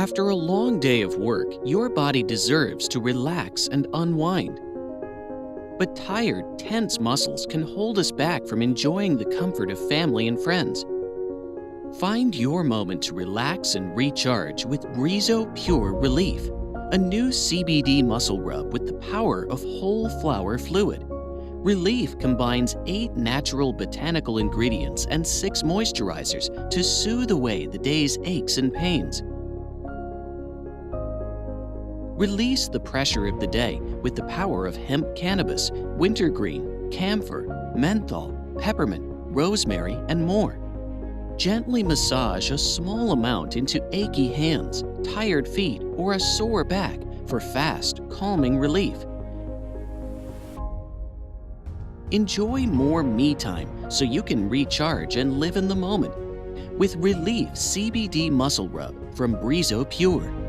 After a long day of work, your body deserves to relax and unwind. But tired, tense muscles can hold us back from enjoying the comfort of family and friends. Find your moment to relax and recharge with Brizo Pure Releaf, a new CBD muscle rub with the power of whole flower fluid. Releaf combines 8 natural botanical ingredients and 6 moisturizers to soothe away the day's aches and pains. Release the pressure of the day with the power of hemp cannabis, wintergreen, camphor, menthol, peppermint, rosemary, and more. Gently massage a small amount into achy hands, tired feet, or a sore back for fast, calming relief. Enjoy more me time so you can recharge and live in the moment with Releaf CBD Muscle Rub from Brizo Pure.